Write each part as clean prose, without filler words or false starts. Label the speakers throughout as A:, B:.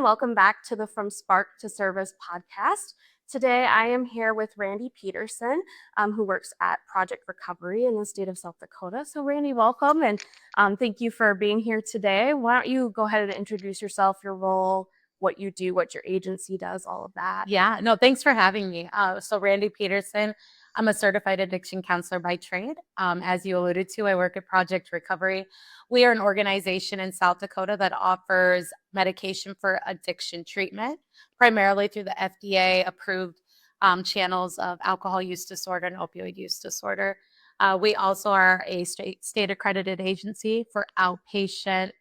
A: Welcome back to the From Spark to Service podcast. Today, I am here with Randee Peterson, who works at Project Recovery in the state of South Dakota. So, Randee, welcome, and thank you for being here today. Why don't you go ahead and introduce yourself, your role, what you do, what your agency does, all of that.
B: Yeah, no, thanks for having me. So Randee Peterson, I'm a certified addiction counselor by trade. As you alluded to, I work at Project Recovery. We are an organization in South Dakota that offers medication for addiction treatment, primarily through the FDA approved channels of alcohol use disorder and opioid use disorder. We also are a state accredited agency for outpatient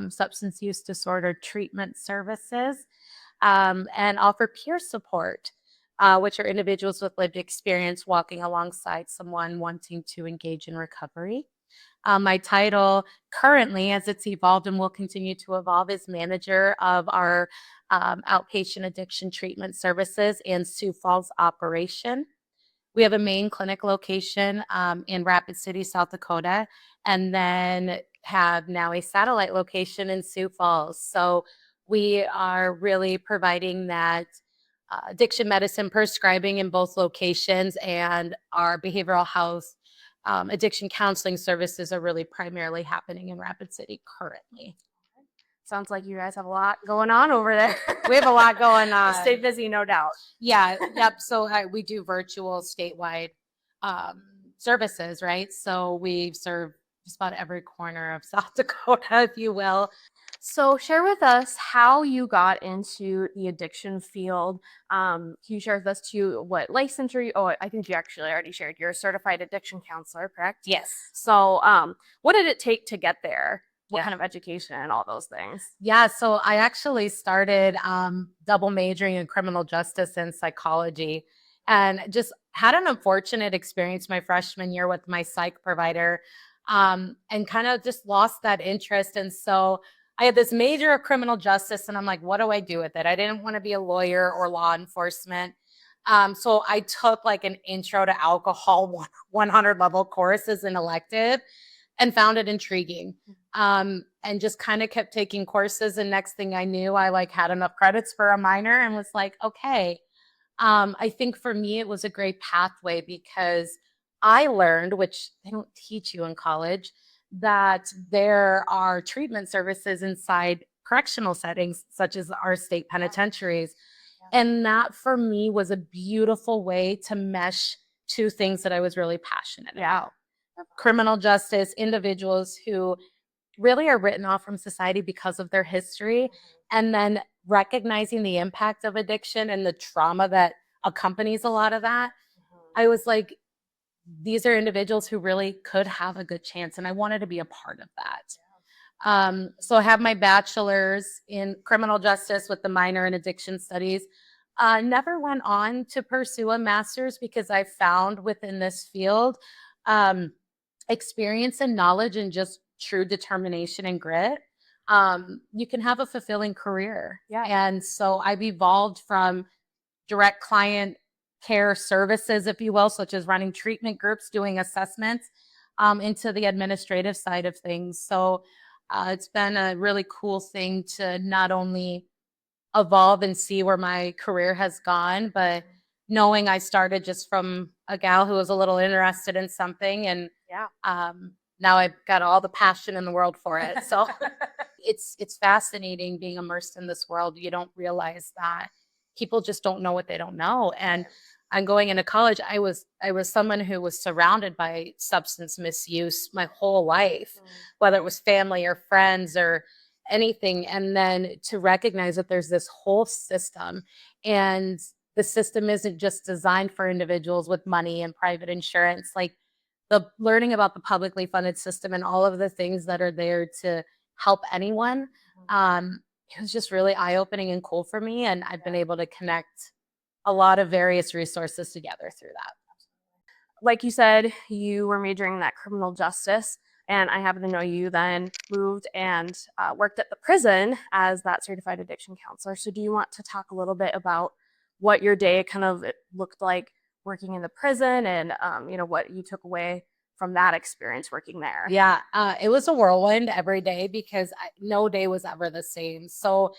B: substance use disorder treatment services. And offer peer support, which are individuals with lived experience walking alongside someone wanting to engage in recovery. My title currently, as it's evolved and will continue to evolve, is manager of our outpatient addiction treatment services and Sioux Falls operation. We have a main clinic location in Rapid City, South Dakota, and then have now a satellite location in Sioux Falls. So we are really providing that addiction medicine prescribing in both locations, and our behavioral health addiction counseling services are really primarily happening in Rapid City currently.
A: Sounds like you guys have a lot going on over there.
B: We have a lot going on.
A: Stay busy, no doubt.
B: Yeah, yep. So we do virtual statewide services, right? So we serve just about every corner of South Dakota, if you will.
A: So share with us how you got into the addiction field. Can you share with us too what licensure you, I think you actually already shared, you're a certified addiction counselor, correct?
B: Yes.
A: So what did it take to get there? What kind of education and all those things?
B: Yeah, so I actually started double majoring in criminal justice and psychology, and just had an unfortunate experience my freshman year with my psych provider, and kind of just lost that interest. And so I had this major of criminal justice, and I'm like, what do I do with it? I didn't want to be a lawyer or law enforcement. So I took like an intro to alcohol 100 level course as an elective and found it intriguing. And just kind of kept taking courses. And next thing I knew, I like had enough credits for a minor and was like, okay. I think for me, it was a great pathway because I learned, which they don't teach you in college, that there are treatment services inside correctional settings, such as our state penitentiaries. Yeah. And that for me was a beautiful way to mesh two things that I was really passionate about. Criminal justice, individuals who really are written off from society because of their history, and then recognizing the impact of addiction and the trauma that accompanies a lot of that. I was like, these are individuals who really could have a good chance, and I wanted to be a part of that. So I have my bachelor's in criminal justice with the minor in addiction studies. Never went on to pursue a master's because I found within this field experience and knowledge and just true determination and grit, you can have a fulfilling career. Yeah. And so I've evolved from direct client care services, if you will, such as running treatment groups, doing assessments, into the administrative side of things. So it's been a really cool thing to not only evolve and see where my career has gone, but knowing I started just from a gal who was a little interested in something, and now I've got all the passion in the world for it. So it's fascinating being immersed in this world. You don't realize that people just don't know what they don't know. And I'm going into college. I was someone who was surrounded by substance misuse my whole life, whether it was family or friends or anything. And then to recognize that there's this whole system, and the system isn't just designed for individuals with money and private insurance. Like, the learning about the publicly funded system and all of the things that are there to help anyone, it was just really eye-opening and cool for me. And I've been able to connect a lot of various resources together through that.
A: Like you said, you were majoring in that criminal justice, and I happen to know you then moved and worked at the prison as that certified addiction counselor. So do you want to talk a little bit about what your day kind of looked like working in the prison, and what you took away from that experience working there?
B: Yeah, it was a whirlwind every day because no day was ever the same. So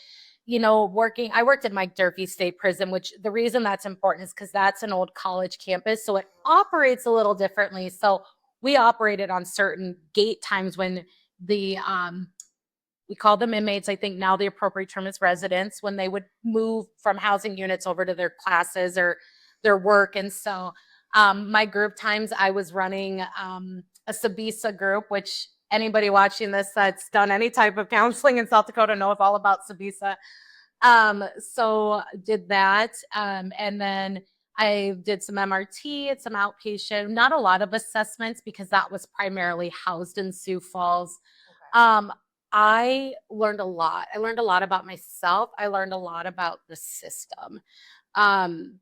B: I worked at Mike Durfee State Prison, which the reason that's important is because that's an old college campus. So it operates a little differently. So we operated on certain gate times when we call them inmates. I think now the appropriate term is residents, when they would move from housing units over to their classes or their work. And so my group times, I was running a Sabisa group, which anybody watching this that's done any type of counseling in South Dakota knows all about Sabisa. So did that. And then I did some MRT and some outpatient, not a lot of assessments because that was primarily housed in Sioux Falls. Okay. I learned a lot. I learned a lot about myself. I learned a lot about the system. Um,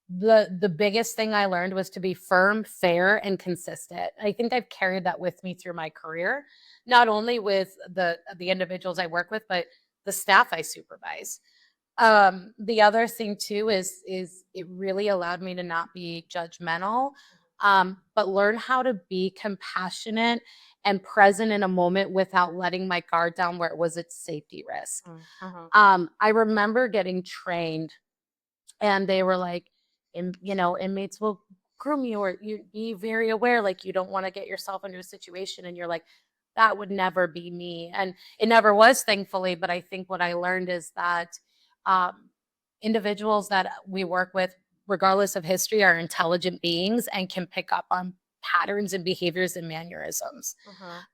B: the biggest thing I learned was to be firm, fair, and consistent. I think I've carried that with me through my career, not only with the individuals I work with, but the staff I supervise. The other thing too is it really allowed me to not be judgmental, but learn how to be compassionate and present in a moment without letting my guard down where it was at safety risk. I remember getting trained, and they were like, inmates will groom you, or you be very aware, like you don't want to get yourself into a situation, and you're like, that would never be me, and it never was, thankfully. But I think what I learned is that um, individuals that we work with, regardless of history, are intelligent beings and can pick up on patterns and behaviors and mannerisms.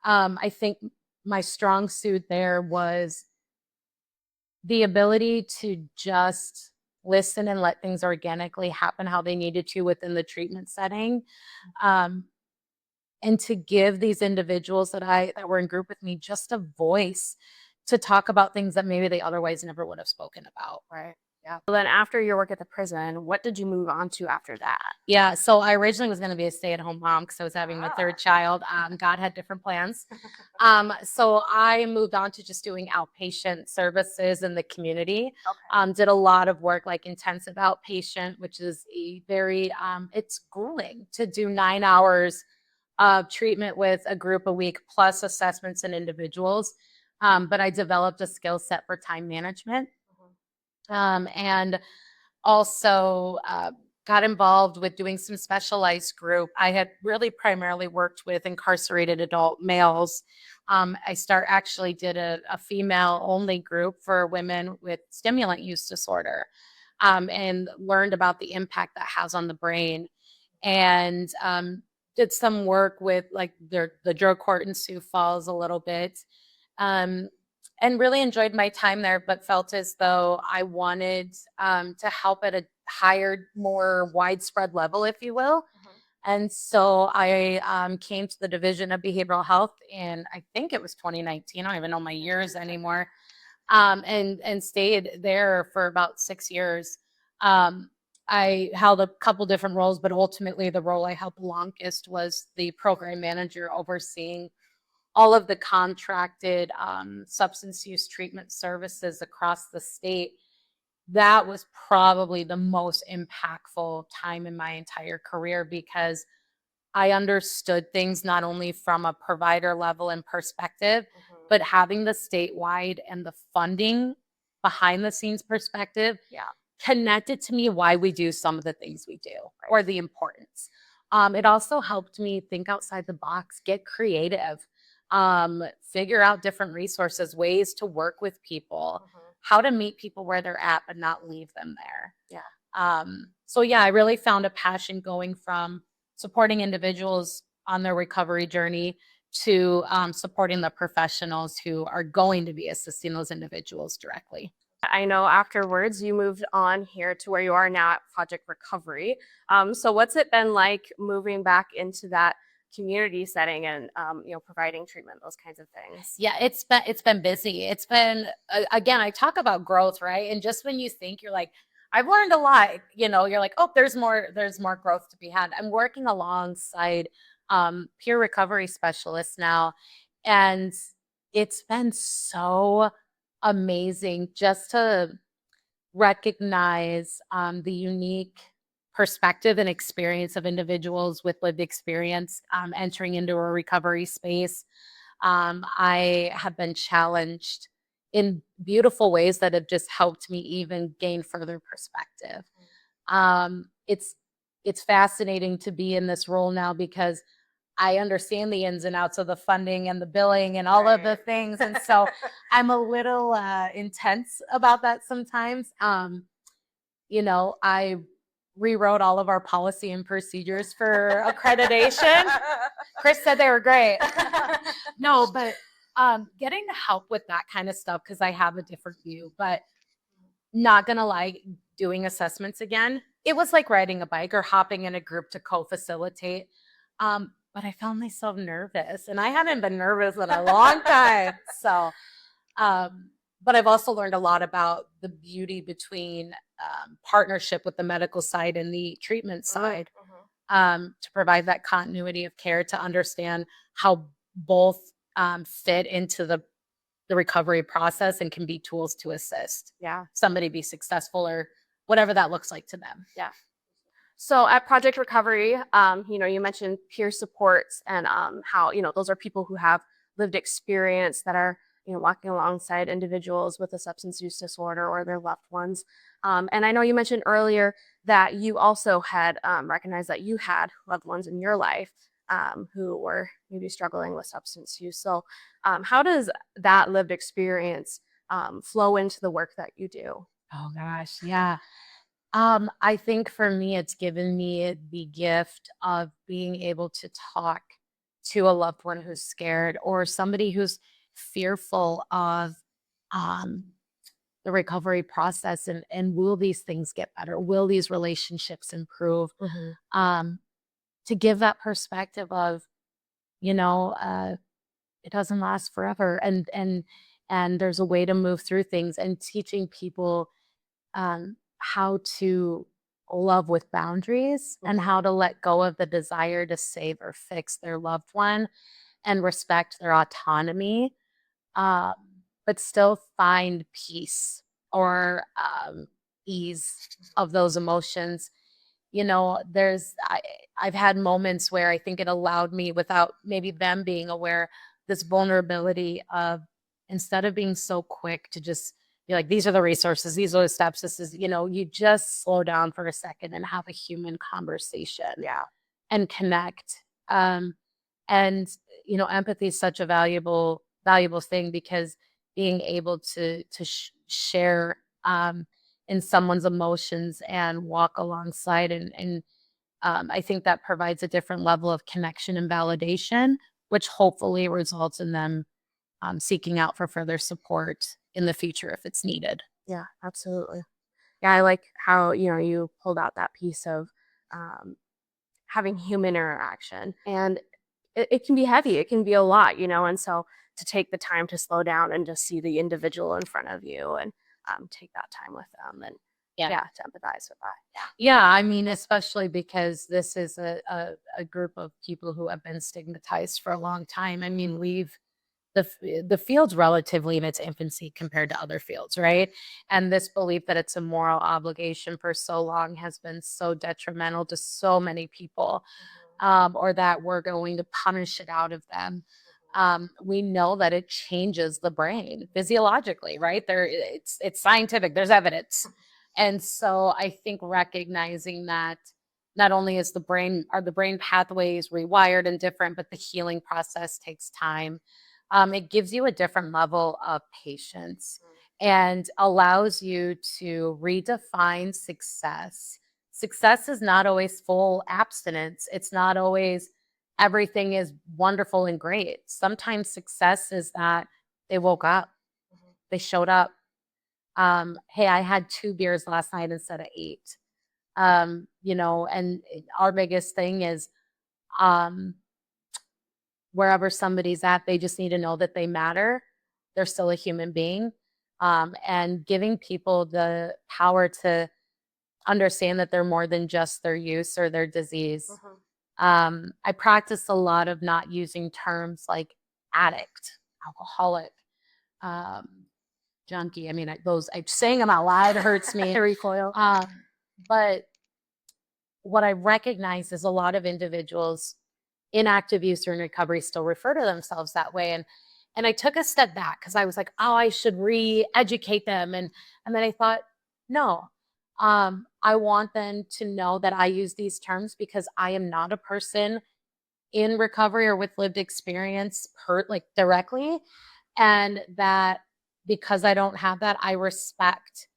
B: I think my strong suit there was the ability to just listen and let things organically happen how they needed to within the treatment setting. Um, and to give these individuals that were in group with me just a voice to talk about things that maybe they otherwise never would have spoken about.
A: Right. Yeah. So then after your work at the prison, what did you move on to after that?
B: Yeah. So I originally was going to be a stay-at-home mom because I was having my third child. God had different plans. So I moved on to just doing outpatient services in the community.
A: Okay.
B: Did a lot of work like intensive outpatient, which is a very, it's grueling to do 9 hours of treatment with a group a week plus assessments and individuals. But I developed a skill set for time management. And also got involved with doing some specialized group. I had really primarily worked with incarcerated adult males. Actually did a female only group for women with stimulant use disorder, and learned about the impact that has on the brain. And did some work with like the drug court in Sioux Falls a little bit. Um, and really enjoyed my time there, but felt as though I wanted to help at a higher, more widespread level, if you will. And so I came to the Division of Behavioral Health in, I think it was 2019. I don't even know my years anymore. And stayed there for about 6 years. I held a couple different roles, but ultimately the role I held longest was the program manager overseeing all of the contracted substance use treatment services across the state. That was probably the most impactful time in my entire career because I understood things not only from a provider level and perspective, but having the statewide and the funding behind the scenes perspective connected to me why we do some of the things we do, or the importance. It also helped me think outside the box, get creative, figure out different resources, ways to work with people, how to meet people where they're at, but not leave them there. So yeah, I really found a passion going from supporting individuals on their recovery journey to supporting the professionals who are going to be assisting those individuals directly.
A: I know afterwards you moved on here to where you are now at Project Recovery. So what's it been like moving back into that community setting and providing treatment, those kinds of things?
B: Yeah, it's been busy. It's been again, I talk about growth, right? And just when you think you're like, I've learned a lot, you're like, oh, there's more growth to be had. I'm working alongside peer recovery specialists now, and it's been so amazing just to recognize the unique perspective and experience of individuals with lived experience entering into a recovery space. I have been challenged in beautiful ways that have just helped me even gain further perspective. It's fascinating to be in this role now because I understand the ins and outs of the funding and the billing and all of the things. And so I'm a little intense about that sometimes. I rewrote all of our policy and procedures for accreditation. Chris said they were great. No, but getting to help with that kind of stuff, because I have a different view, but not going to lie, doing assessments again, it was like riding a bike or hopping in a group to co-facilitate. But I found myself nervous, and I hadn't been nervous in a long time. So, but I've also learned a lot about the beauty between partnership with the medical side and the treatment side, to provide that continuity of care, to understand how both fit into the recovery process and can be tools to assist somebody be successful or whatever that looks like to them.
A: Yeah. So at Project Recovery, you mentioned peer supports and how, those are people who have lived experience that are, walking alongside individuals with a substance use disorder or their loved ones. And I know you mentioned earlier that you also had recognized that you had loved ones in your life who were maybe struggling with substance use. So how does that lived experience flow into the work that you do?
B: Oh gosh, yeah. I think for me, it's given me the gift of being able to talk to a loved one who's scared or somebody who's fearful of um, the recovery process, and will these things get better? Will these relationships improve? To give that perspective of, it doesn't last forever, and there's a way to move through things, and teaching people how to love with boundaries and how to let go of the desire to save or fix their loved one and respect their autonomy, um, but still find peace or ease of those emotions. I've had moments where I think it allowed me, without maybe them being aware, this vulnerability of, instead of being so quick to just be like, these are the resources, these are the steps, this is, you just slow down for a second and have a human conversation. And connect. And empathy is such a valuable thing, because being able to share in someone's emotions and walk alongside, and I think that provides a different level of connection and validation, which hopefully results in them seeking out for further support in the future if it's needed.
A: Yeah, absolutely. Yeah, I like how, you pulled out that piece of having human interaction. And it can be heavy, it can be a lot, and so to take the time to slow down and just see the individual in front of you and take that time with them and to empathize with that.
B: Yeah, I mean, especially because this is a group of people who have been stigmatized for a long time. I mean, the field's relatively in its infancy compared to other fields, right? And this belief that it's a moral obligation for so long has been so detrimental to so many people, or that we're going to punish it out of them. We know that it changes the brain physiologically, right? It's scientific, there's evidence. And so I think recognizing that not only are the brain pathways rewired and different, but the healing process takes time. It gives you a different level of patience and allows you to redefine success. Success is not always full abstinence. It's not always everything is wonderful and great. Sometimes success is that they woke up, they showed up. Hey, I had 2 beers last night instead of 8. And our biggest thing is, wherever somebody's at, they just need to know that they matter. They're still a human being. And giving people the power to understand that they're more than just their use or their disease. I practice a lot of not using terms like addict, alcoholic, junkie. I mean, saying them out loud hurts me.
A: Recoil.
B: But what I recognize is a lot of individuals in active use or in recovery still refer to themselves that way. And I took a step back because I was like, oh, I should re-educate them. And then I thought, no, I want them to know that I use these terms because I am not a person in recovery or with lived experience like directly. And that because I don't have that, I respect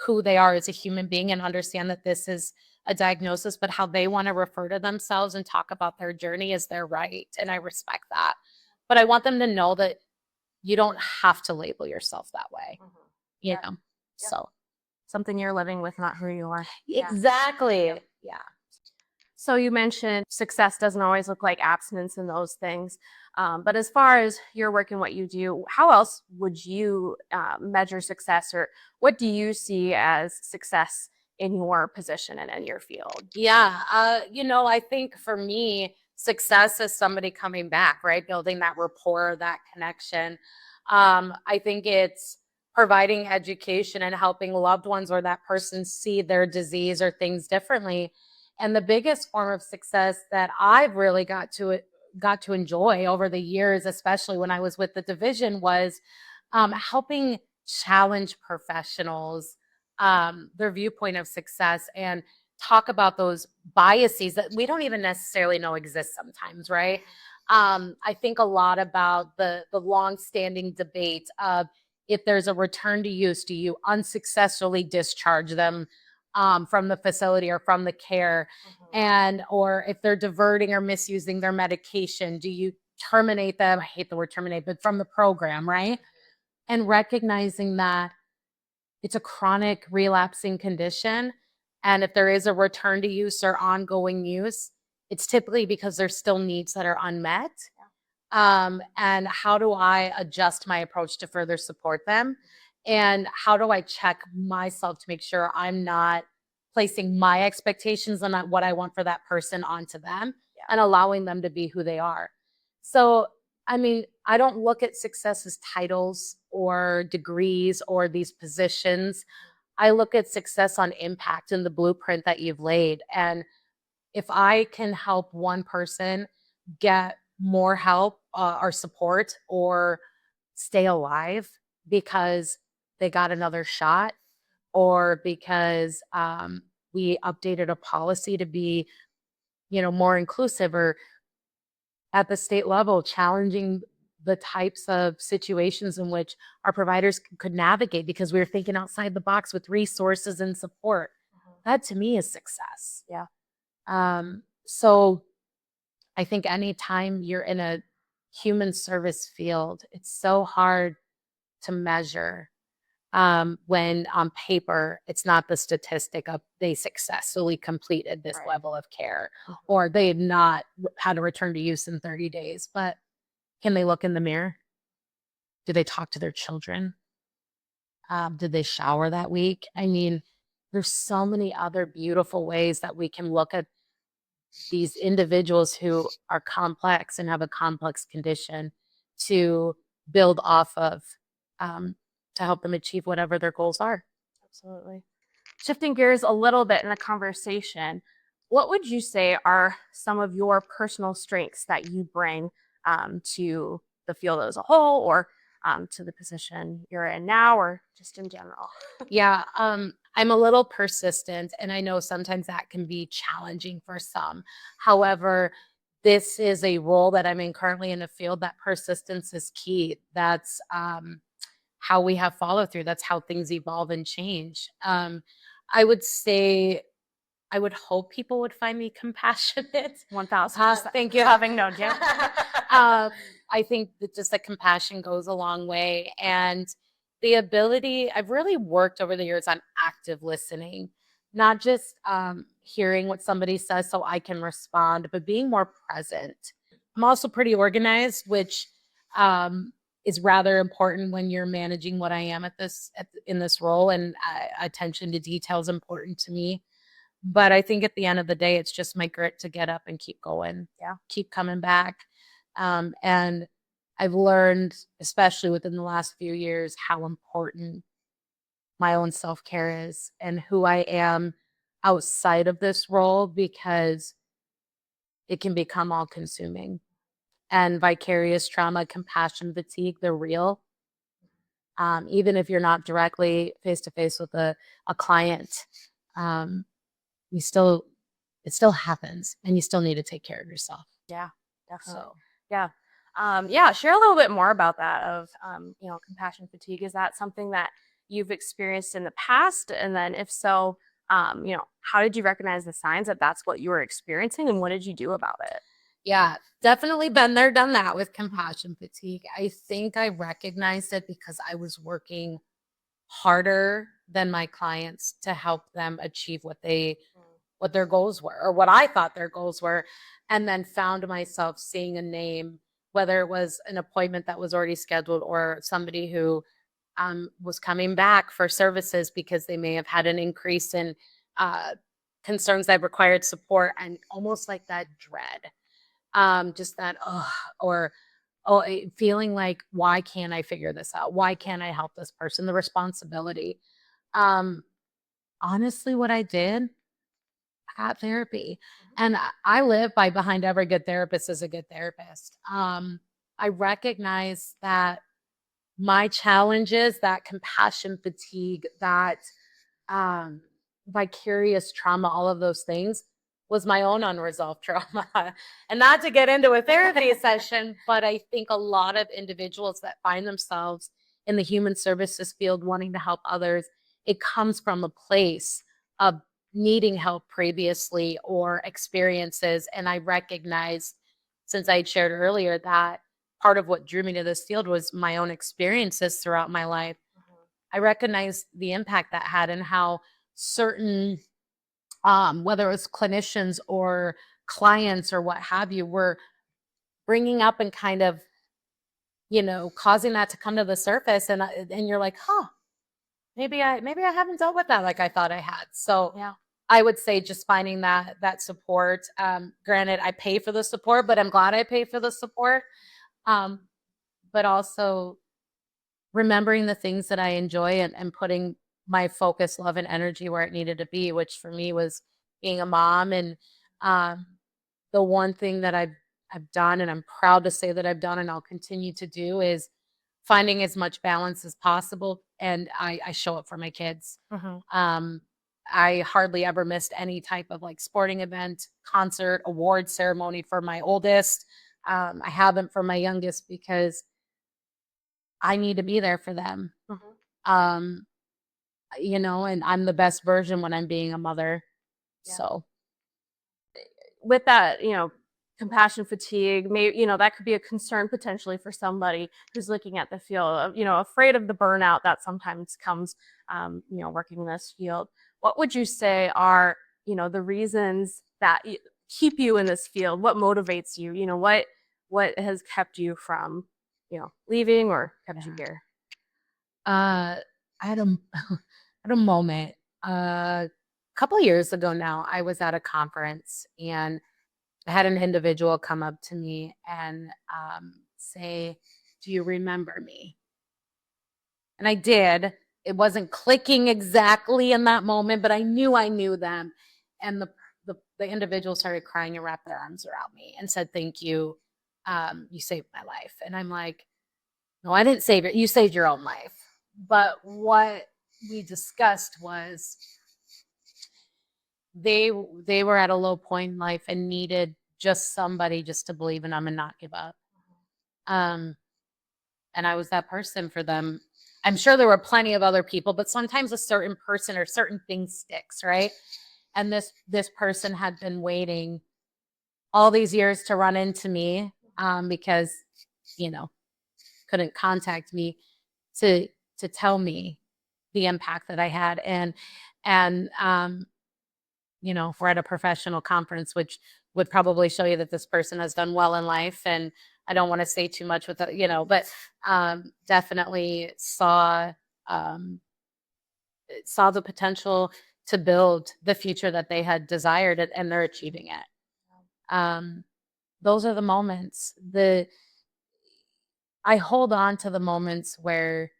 B: who they are as a human being and understand that this is a diagnosis, but how they want to refer to themselves and talk about their journey is their right. And I respect that. But I want them to know that you don't have to label yourself that way,
A: Mhm.
B: you
A: That-
B: know?
A: Yep.
B: So,
A: Something you're living with, not who you are. Yeah.
B: exactly.
A: Yep.
B: Yeah.
A: So you mentioned success doesn't always look like abstinence and those things. But as far as your work and what you do, how else would you measure success, or what do you see as success in your position and in your field?
B: Yeah. I think for me, success is somebody coming back, right? Building that rapport, that connection. I think it's providing education and helping loved ones or that person see their disease or things differently. And the biggest form of success that I've really got to enjoy over the years, especially when I was with the division, was helping challenge professionals, their viewpoint of success, and talk about those biases that we don't even necessarily know exist sometimes, right? I think a lot about the long-standing debate of if there's a return to use, do you unsuccessfully discharge them from the facility or from the care? And or if they're diverting or misusing their medication, do you terminate them? I hate the word terminate, but from the program, right? And recognizing that it's a chronic relapsing condition. And if there is a return to use or ongoing use, it's typically because there's still needs that are unmet. And how do I adjust my approach to further support them? And how do I check myself to make sure I'm not placing my expectations on what I want for that person onto them and allowing them to be who they are? So, I mean, I don't look at success as titles or degrees or these positions. I look at success on impact and the blueprint that you've laid. And if I can help one person get more help or support or stay alive because they got another shot, or because we updated a policy to be, more inclusive, or at the state level challenging the types of situations in which our providers could navigate because we were thinking outside the box with resources and support. That to me is success.
A: Yeah.
B: So I think anytime you're in a human service field, it's so hard to measure when on paper it's not the statistic of they successfully completed this
A: Right.
B: level of care or they had not had a return to use in 30 days. But can they look in the mirror? Do they talk to their children? Did they shower that week? I mean, there's so many other beautiful ways that we can look at these individuals who are complex and have a complex condition to build off of, um, to help them achieve whatever their goals are.
A: Absolutely. Shifting gears a little bit in the conversation, what would you say are some of your personal strengths that you bring to the field as a whole, or to the position you're in now, or just in general?
B: Yeah, I'm a little persistent, and I know sometimes that can be challenging for some. However, this is a role that I'm in currently in a field that persistence is key. That's how we have follow through. That's how things evolve and change. I would say I would hope people would find me compassionate.
A: 1000%.
B: Thank you.
A: Having known you.
B: I think that just the compassion goes a long way. And the ability, I've really worked over the years on active listening, not just hearing what somebody says so I can respond, but being more present. I'm also pretty organized, which is rather important when you're managing what I am in this role. And attention to detail is important to me. But I think at the end of the day, it's just my grit to get up and keep going.
A: Yeah.
B: Keep coming back. And I've learned, especially within the last few years, how important my own self care is and who I am outside of this role because it can become all consuming. and vicarious trauma, compassion fatigue, they're real. Even if you're not directly face to face with a client, um, you still it still happens, and you still need to take care of yourself.
A: Yeah, definitely.
B: So
A: Yeah. Yeah, share a little bit more about that of, compassion fatigue. Is that something that you've experienced in the past? And then if so, how did you recognize the signs that that's what you were experiencing and what did you do about it?
B: yeah, definitely been there, done that with compassion fatigue. I think I recognized it because I was working harder than my clients to help them achieve what their goals were or what I thought their goals were, and then found myself seeing a name, whether it was an appointment that was already scheduled or somebody who was coming back for services because they may have had an increase in uh, concerns that required support, and almost like that dread, just that, or feeling like, why can't I figure this out? Why can't I help this person? The responsibility. Um, Honestly, what I did, had therapy. And I live by behind every good therapist is a good therapist. I recognize that my challenges, that compassion fatigue, that um, vicarious trauma, all of those things was my own unresolved trauma. And not to get into a therapy session, but I think a lot of individuals that find themselves in the human services field wanting to help others, it comes from a place of needing help previously or experiences. And I recognize, since I shared earlier, that part of what drew me to this field was my own experiences throughout my life. I recognized the impact that had and how certain, whether it was clinicians or clients or what have you, were bringing up and kind of, causing that to come to the surface. And you're like, huh, maybe I haven't dealt with that like I thought I had. So
A: Yeah.
B: I would say just finding that support. Granted, I pay for the support, but I'm glad I pay for the support. Um, but also remembering the things that I enjoy, and putting my focus, love, and energy where it needed to be, which for me was being a mom. And um, the one thing that I've done, and I'm proud to say that I've done, and I'll continue to do, is finding as much balance as possible. And I show up for my kids.
A: Mhm.
B: Um, I hardly ever missed any type of like sporting event, concert, award ceremony for my oldest. I haven't for my youngest because I need to be there for them.
A: Mhm.
B: Um, and I'm the best version when I'm being a mother.
A: Yeah.
B: So,
A: With that, compassion fatigue, maybe, that could be a concern potentially for somebody who's looking at the field of, afraid of the burnout that sometimes comes, working in this field. What would you say are, the reasons that keep you in this field? What motivates you? What has kept you from, leaving or kept you
B: yeah.
A: here?
B: I had a had a moment a couple years ago now. I was at a conference, and I had an individual come up to me and say, "Do you remember me?" And I did. It wasn't clicking exactly in that moment, but I knew them. And the individual started crying and wrapped their arms around me and said, "Thank you. You saved my life." And I'm like, "No, I didn't save it. You saved your own life." But what we discussed was they were at a low point in life and needed just somebody just to believe in them and not give up. Um, and I was that person for them. I'm sure there were plenty of other people, but sometimes a certain person or certain thing sticks, right? And this person had been waiting all these years to run into me, because you know couldn't contact me to tell me the impact that I had. And we're at a professional conference, which would probably show you that this person has done well in life. And I don't want to say too much with it, but definitely um, saw the potential to build the future that they had desired, and they're achieving it. Um, those are the moments. I hold on to the moments where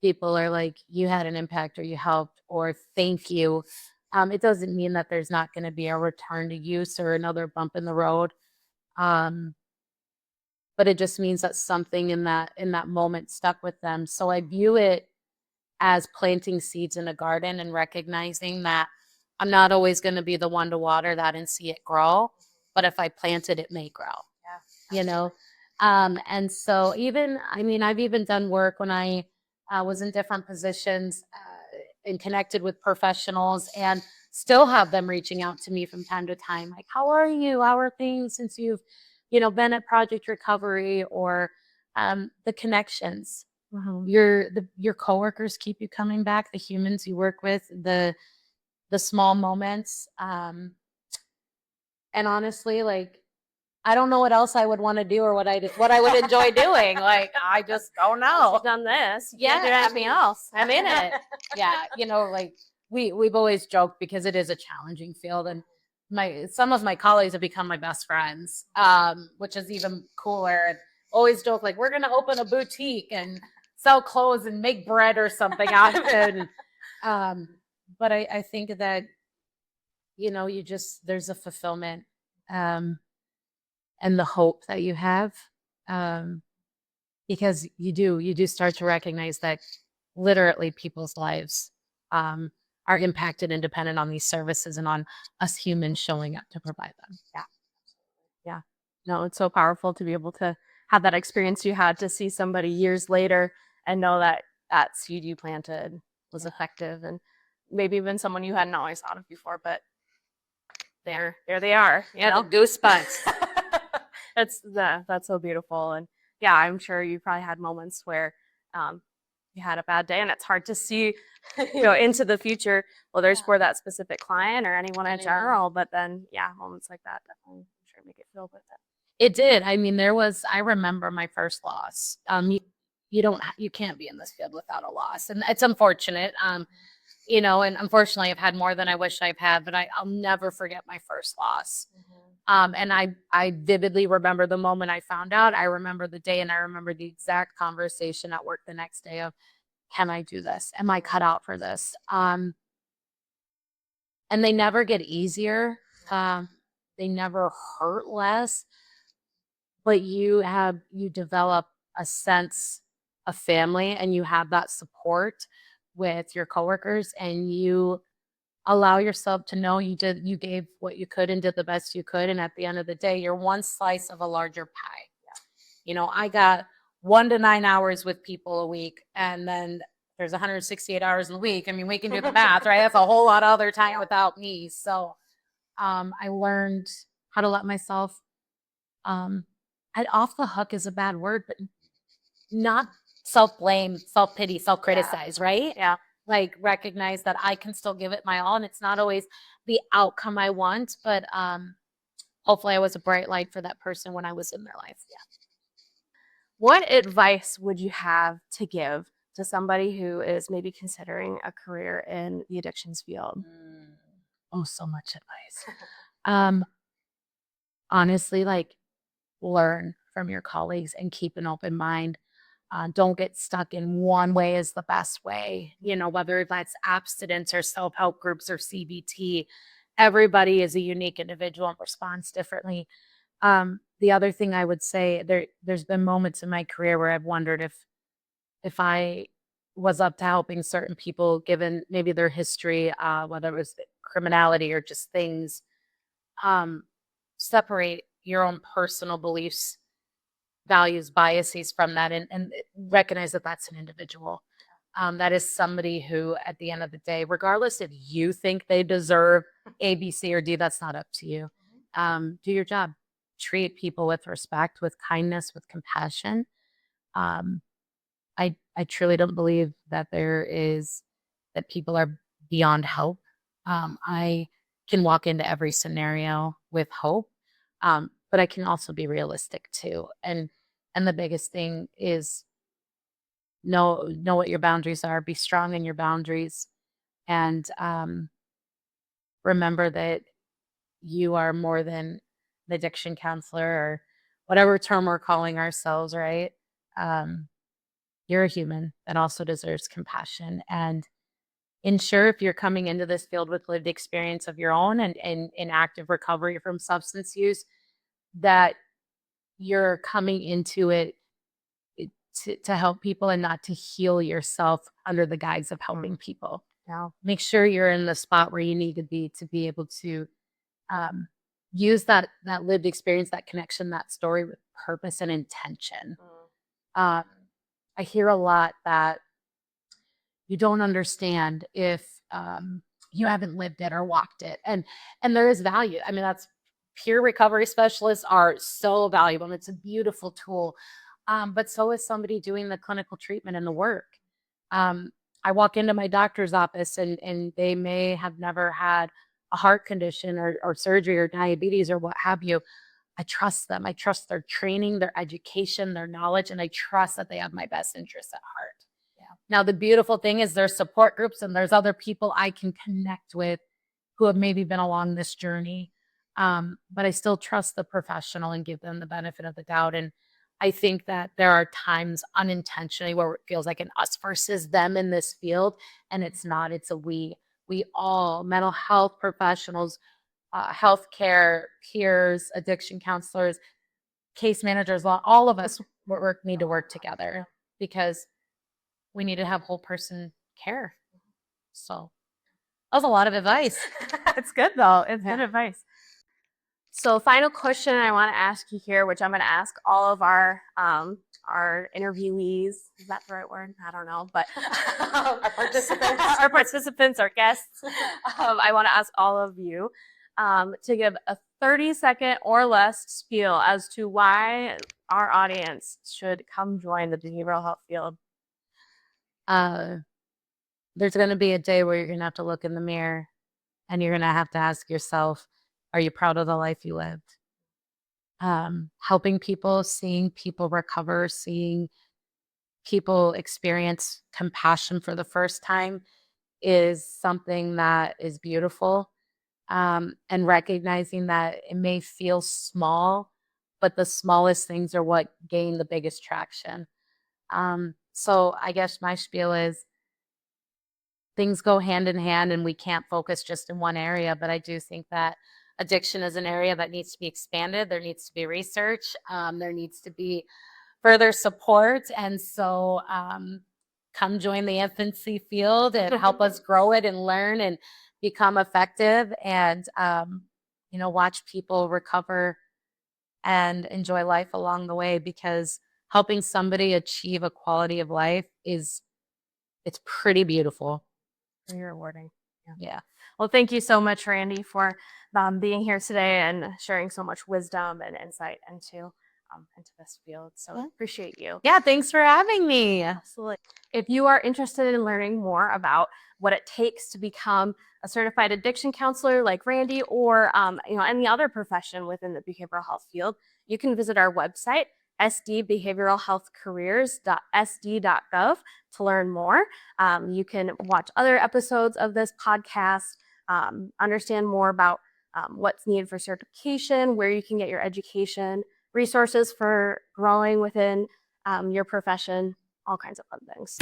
B: people are like, you had an impact, or you helped, or thank you. It doesn't mean that there's not going to be a return to use or another bump in the road. Um, but it just means that something in that moment stuck with them. So I view it as planting seeds in a garden and recognizing that I'm not always going to be the one to water that and see it grow, but if I plant it, it may grow.
A: Yeah.
B: You know. And so even, I mean, I've even done work when I was in different positions and connected with professionals, and still have them reaching out to me from time to time, like, how are you? How are things since you've, been at Project Recovery, or the connections.
A: Mhm.
B: Your coworkers keep you coming back, the humans you work with, the small moments. And honestly, like, I don't know what else I would want to do, or what I would enjoy doing. Like, I just don't
A: Once
B: know.
A: you've done this, you
B: Yeah,
A: can't do
B: I
A: anything
B: mean,
A: else.
B: I'm in it. Yeah, like, we've always joked, because it is a challenging field, and some of my colleagues have become my best friends, which is even cooler. And always joke, like, we're gonna open a boutique and sell clothes and make bread or something out of it. And, but I think that, there's a fulfillment, um, and the hope that you have, um, because you do start to recognize that literally people's lives, are impacted and dependent on these services, and on us humans showing up to provide them.
A: Yeah. Yeah. No, it's so powerful to be able to have that experience you had, to see somebody years later and know that that seed you planted was effective, and maybe even someone you hadn't always thought of before, but there they are,
B: Yeah, the goosebumps.
A: that's so beautiful. And yeah, I'm sure you probably had moments where um, you had a bad day, and it's hard to see, into the future. Well, there's for that specific client or anyone in general, but then yeah, moments like that definitely, I'm sure, make it feel with it.
B: It did. I mean, I remember my first loss. You can't be in this field without a loss, and it's unfortunate. And unfortunately, I've had more than I wish I've had, but I'll never forget my first loss. And I vividly remember the moment I found out. I remember the day, and I remember the exact conversation at work the next day of, can I do this? Am I cut out for this? And they never get easier. They never hurt less, but you develop a sense of family, and you have that support with your coworkers, and you allow yourself to know you gave what you could and did the best you could. And at the end of the day, you're one slice of a larger pie. I got 1 to 9 hours with people a week, and then there's 168 hours in a week. I mean, we can do the math, right? That's a whole lot of other time without me. So I learned how to let myself, off the hook is a bad word, but not self-blame, self-pity, self-criticize, right?
A: Yeah.
B: Like, recognize that I can still give it my all, and it's not always the outcome I want, but hopefully I was a bright light for that person when I was in their life. Yeah.
A: What advice would you have to give to somebody who is maybe considering a career in the addictions field?
B: Oh, so much advice. Honestly, like, learn from your colleagues and keep an open mind. Don't get stuck in one way is the best way, whether that's abstinence or self-help groups or CBT. Everybody is a unique individual and responds differently. The other thing I would say, there's been moments in my career where I've wondered if I was up to helping certain people, given maybe their history, whether it was criminality or just things. Um, Separate your own personal beliefs, values, biases from that, and recognize that that's an individual. That is somebody who, at the end of the day, regardless if you think they deserve A, B, C, or D, that's not up to you. Do your job. Treat people with respect, with kindness, with compassion. Um, I truly don't believe that that people are beyond hope. I can walk into every scenario with hope, but I can also be realistic too. And the biggest thing is know what your boundaries are. Be strong in your boundaries, and remember that you are more than an addiction counselor, or whatever term we're calling ourselves. Right? Um, you're a human that also deserves compassion, and ensure, if you're coming into this field with lived experience of your own, and in active recovery from substance use, that you're coming into it to help people and not to heal yourself under the guise of helping people.
A: Yeah.
B: Make sure you're in the spot where you need to be able to use that lived experience, that connection, that story with purpose and intention. I hear a lot that you don't understand if you haven't lived it or walked it, and there is value. I mean, that's peer recovery specialists are so valuable, and it's a beautiful tool. But so is somebody doing the clinical treatment and the work. I walk into my doctor's office, and they may have never had a heart condition or surgery or diabetes or what have you. I trust them. I trust their training, their education, their knowledge, and I trust that they have my best interests at heart. Now, the beautiful thing is there's support groups and there's other people I can connect with who have maybe been along this journey. But I still trust the professional and give them the benefit of the doubt. And I think that there are times unintentionally where it feels like an us versus them in this field. And it's not, it's a we. We all, mental health professionals, healthcare, peers, addiction counselors, case managers, all of us need to work together because we need to have whole person care. So that was a lot of advice.
A: It's good though. It's good advice. So final question I want to ask you here, which I'm going to ask all of our interviewees. Is that the right word? I don't know, but our participants, our guests. I want to ask all of you to give a 30-second or less spiel as to why our audience should come join the behavioral health field.
B: There's going to be a day where you're going to have to look in the mirror and you're going to have to ask yourself, are you proud of the life you lived? Helping people, seeing people recover, seeing people experience compassion for the first time is something that is beautiful. And recognizing that it may feel small, but the smallest things are what gain the biggest traction. So I guess my spiel is things go hand in hand and we can't focus just in one area, but I do think that addiction is an area that needs to be expanded. There needs to be research. There needs to be further support. And so come join the infancy field and help us grow it and learn and become effective and, watch people recover and enjoy life along the way, because helping somebody achieve a quality of life it's pretty beautiful.
A: Very rewarding.
B: Yeah.
A: Well, thank you so much, Randee, for being here today and sharing so much wisdom and insight into this field. So appreciate you.
B: Yeah, thanks for having me.
A: Absolutely. If you are interested in learning more about what it takes to become a certified addiction counselor like Randee, or any other profession within the behavioral health field, you can visit our website, sdbehavioralhealthcareers.sd.gov, to learn more. You can watch other episodes of this podcast, understand more about what's needed for certification, where you can get your education, resources for growing within your profession, all kinds of fun things.